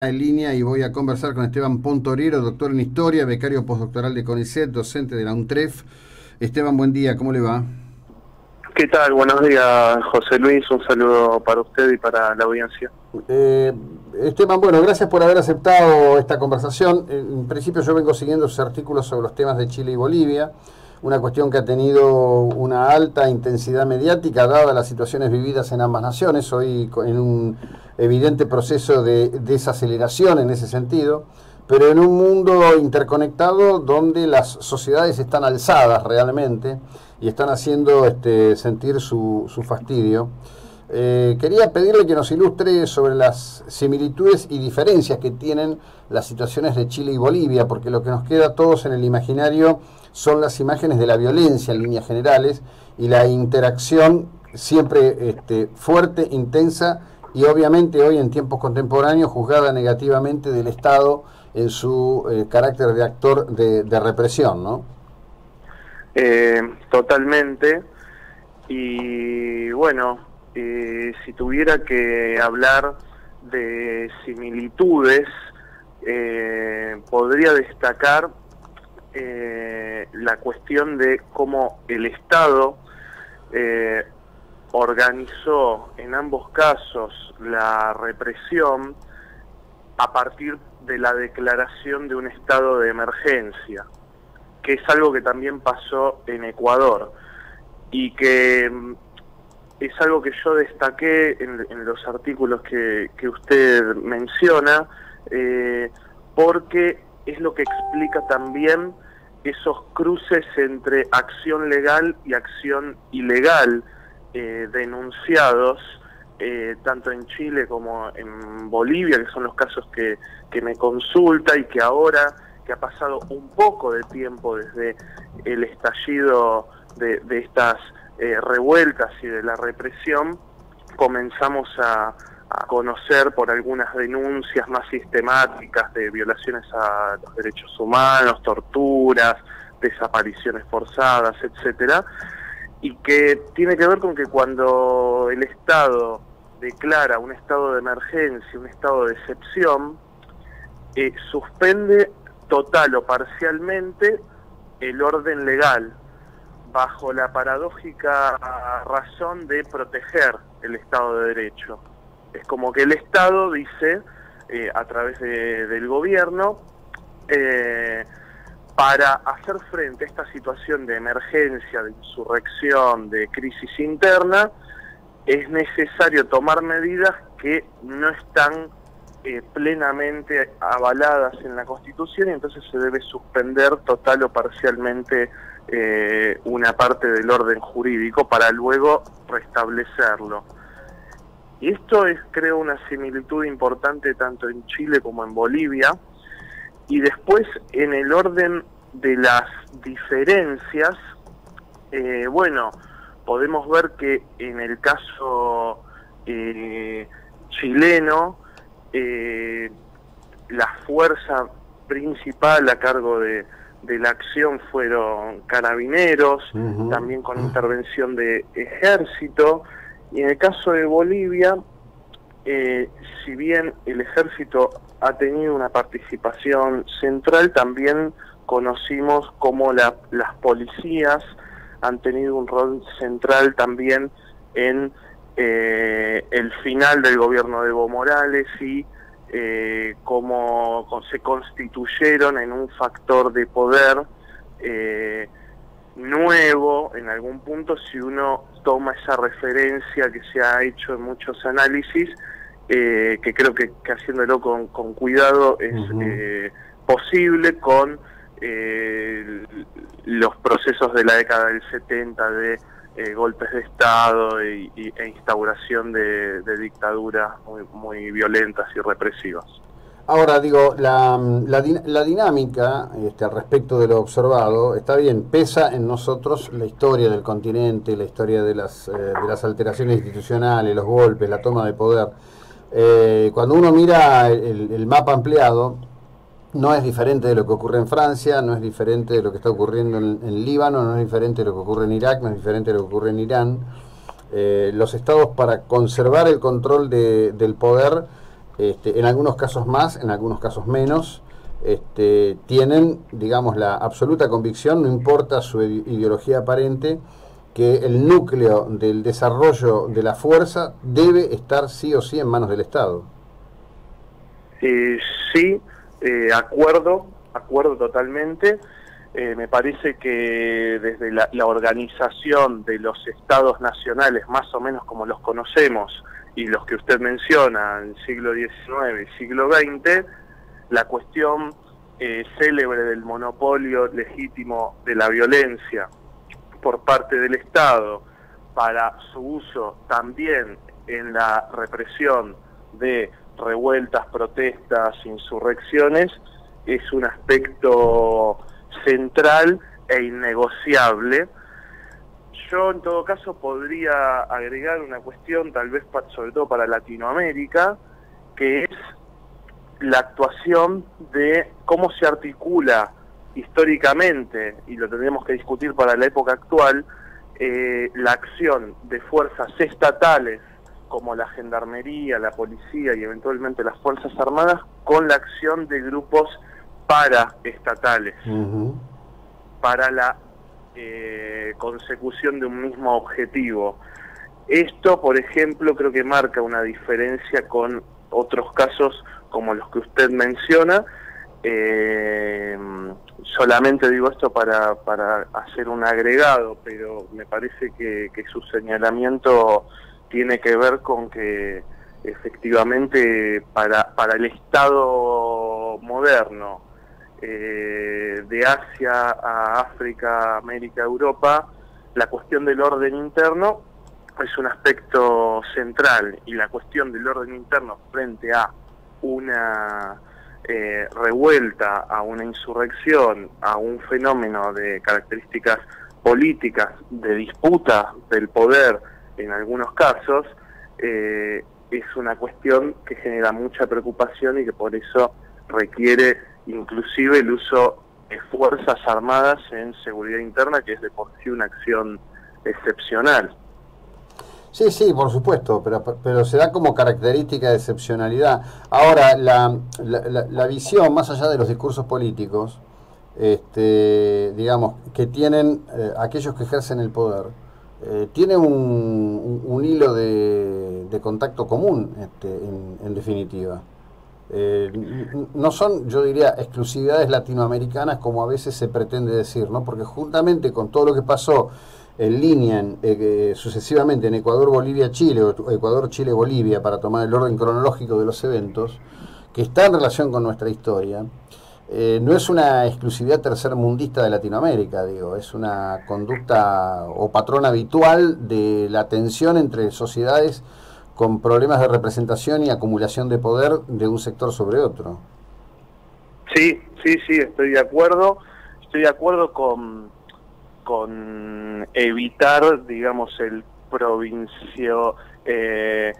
En línea y voy a conversar con Esteban Pontoriero, doctor en Historia, becario postdoctoral de CONICET, docente de la UNTREF. Esteban, buen día, ¿cómo le va? ¿Qué tal? Buenos días, José Luis. Un saludo para usted y para la audiencia. Esteban, bueno, gracias por haber aceptado esta conversación. En principio yo vengo siguiendo sus artículos sobre los temas de Chile y Bolivia, una cuestión que ha tenido una alta intensidad mediática dada las situaciones vividas en ambas naciones, hoy en un evidente proceso de desaceleración en ese sentido, pero en un mundo interconectado donde las sociedades están alzadas realmente y están haciendo sentir su fastidio. Quería pedirle que nos ilustre sobre las similitudes y diferencias que tienen las situaciones de Chile y Bolivia, porque lo que nos queda a todos en el imaginario son las imágenes de la violencia en líneas generales y la interacción siempre fuerte, intensa y obviamente hoy en tiempos contemporáneos juzgada negativamente del Estado en su carácter de actor de represión, ¿no? Totalmente. Y bueno, si tuviera que hablar de similitudes, podría destacar la cuestión de cómo el Estado organizó en ambos casos la represión a partir de la declaración de un estado de emergencia, que es algo que también pasó en Ecuador y que es algo que yo destaqué en los artículos que usted menciona, porque es lo que explica también esos cruces entre acción legal y acción ilegal denunciados tanto en Chile como en Bolivia, que son los casos que me consulta y que ahora que ha pasado un poco de tiempo desde el estallido de estas revueltas y de la represión, comenzamos a conocer por algunas denuncias más sistemáticas de violaciones a los derechos humanos, torturas, desapariciones forzadas, etcétera, y que tiene que ver con que cuando el Estado declara un estado de emergencia, un estado de excepción, suspende total o parcialmente el orden legal, bajo la paradójica razón de proteger el Estado de Derecho. Es como que el Estado dice, a través del gobierno, para hacer frente a esta situación de emergencia, de insurrección, de crisis interna, es necesario tomar medidas que no están plenamente avaladas en la Constitución y entonces se debe suspender total o parcialmente una parte del orden jurídico para luego restablecerlo. Y esto es, creo, una similitud importante tanto en Chile como en Bolivia. Y después, en el orden de las diferencias, bueno, podemos ver que en el caso chileno, la fuerza principal a cargo de la acción fueron carabineros, también con intervención de ejército, y en el caso de Bolivia, si bien el ejército ha tenido una participación central, también conocimos cómo las policías han tenido un rol central también en el final del gobierno de Evo Morales y cómo se constituyeron en un factor de poder nuevo en algún punto, si uno toma esa referencia que se ha hecho en muchos análisis, que creo que haciéndolo con cuidado es posible con los procesos de la década del 70 de golpes de Estado e instauración de dictaduras muy violentas y represivas. Ahora, digo, la dinámica al respecto de lo observado, está bien, pesa en nosotros la historia del continente, la historia de las alteraciones institucionales, los golpes, la toma de poder. Cuando uno mira el mapa ampliado, no es diferente de lo que ocurre en Francia, no es diferente de lo que está ocurriendo en Líbano, no es diferente de lo que ocurre en Irak, no es diferente de lo que ocurre en Irán. Los estados, para conservar el control del poder, en algunos casos más, en algunos casos menos, tienen, digamos, la absoluta convicción, no importa su ideología aparente, que el núcleo del desarrollo de la fuerza debe estar sí o sí en manos del Estado. Sí, acuerdo totalmente. Me parece que desde la organización de los estados nacionales, más o menos como los conocemos, y los que usted menciona, el siglo XIX y siglo XX, la cuestión célebre del monopolio legítimo de la violencia por parte del Estado para su uso también en la represión de revueltas, protestas, insurrecciones, es un aspecto central e innegociable. Yo en todo caso podría agregar una cuestión, tal vez sobre todo para Latinoamérica, que es la actuación de cómo se articula históricamente, y lo tendremos que discutir para la época actual, la acción de fuerzas estatales como la gendarmería, la policía y eventualmente las Fuerzas Armadas con la acción de grupos paraestatales para la consecución de un mismo objetivo. Esto, por ejemplo, creo que marca una diferencia con otros casos como los que usted menciona. Solamente digo esto para hacer un agregado, pero me parece que su señalamiento tiene que ver con que efectivamente para el Estado moderno, de Asia a África, América, Europa, la cuestión del orden interno es un aspecto central, y la cuestión del orden interno frente a una revuelta, a una insurrección, a un fenómeno de características políticas, de disputa del poder en algunos casos, es una cuestión que genera mucha preocupación y que por eso requiere inclusive el uso de fuerzas armadas en seguridad interna, que es de por sí una acción excepcional. Sí, sí, por supuesto, pero se da como característica de excepcionalidad. Ahora, la visión, más allá de los discursos políticos, digamos, que tienen aquellos que ejercen el poder, tiene un hilo de contacto común, en definitiva. No son, yo diría, exclusividades latinoamericanas como a veces se pretende decir, ¿no? Porque juntamente con todo lo que pasó en línea sucesivamente en Ecuador, Bolivia, Chile, o Ecuador, Chile, Bolivia, para tomar el orden cronológico de los eventos, que está en relación con nuestra historia, no es una exclusividad tercermundista de Latinoamérica, digo, es una conducta o patrón habitual de la tensión entre sociedades con problemas de representación y acumulación de poder de un sector sobre otro. Sí, estoy de acuerdo. Estoy de acuerdo con evitar, digamos, el provincio, este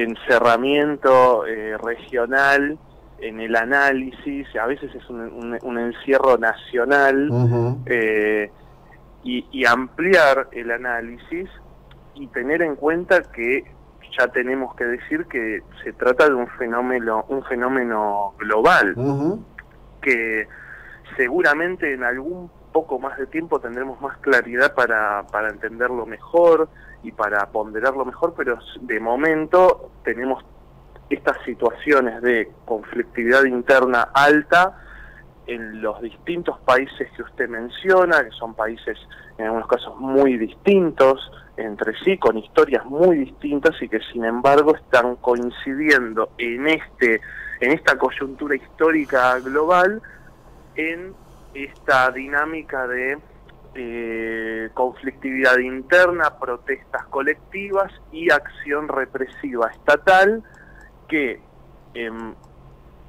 encerramiento regional en el análisis. A veces es un encierro nacional, y ampliar el análisis y tener en cuenta que ya tenemos que decir que se trata de un fenómeno global, que seguramente en algún poco más de tiempo tendremos más claridad para entenderlo mejor y para ponderarlo mejor, pero de momento tenemos estas situaciones de conflictividad interna alta en los distintos países que usted menciona, que son países en algunos casos muy distintos entre sí, con historias muy distintas, y que sin embargo están coincidiendo en esta coyuntura histórica global, en esta dinámica de conflictividad interna, protestas colectivas y acción represiva estatal, que en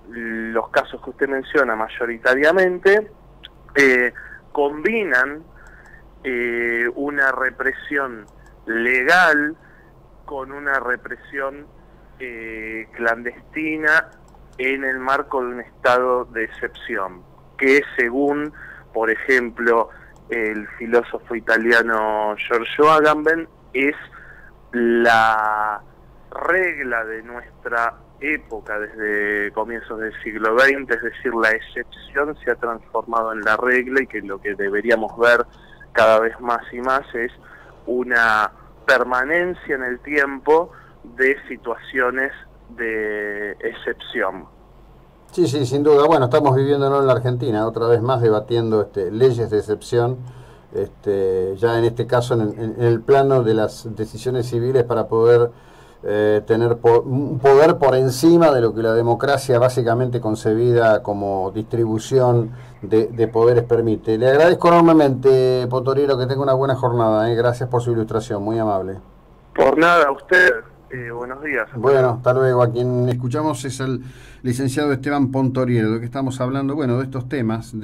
los casos que usted menciona mayoritariamente combinan una represión legal con una represión clandestina en el marco de un estado de excepción, que según, por ejemplo, el filósofo italiano Giorgio Agamben, es la regla de nuestra época desde comienzos del siglo XX, es decir, la excepción se ha transformado en la regla y que lo que deberíamos ver cada vez más y más es una permanencia en el tiempo de situaciones de excepción. Sí, sí, sin duda. Bueno, estamos viviéndolo en la Argentina, otra vez más debatiendo leyes de excepción, ya en este caso en el plano de las decisiones civiles para poder tener un poder por encima de lo que la democracia básicamente concebida como distribución de poderes permite. Le agradezco enormemente, Potoriero, que tenga una buena jornada. Gracias por su ilustración, muy amable. Por nada, a usted. Buenos días. Bueno, hasta luego. A quien escuchamos es el licenciado Esteban Pontoriero, de que estamos hablando, bueno, de estos temas.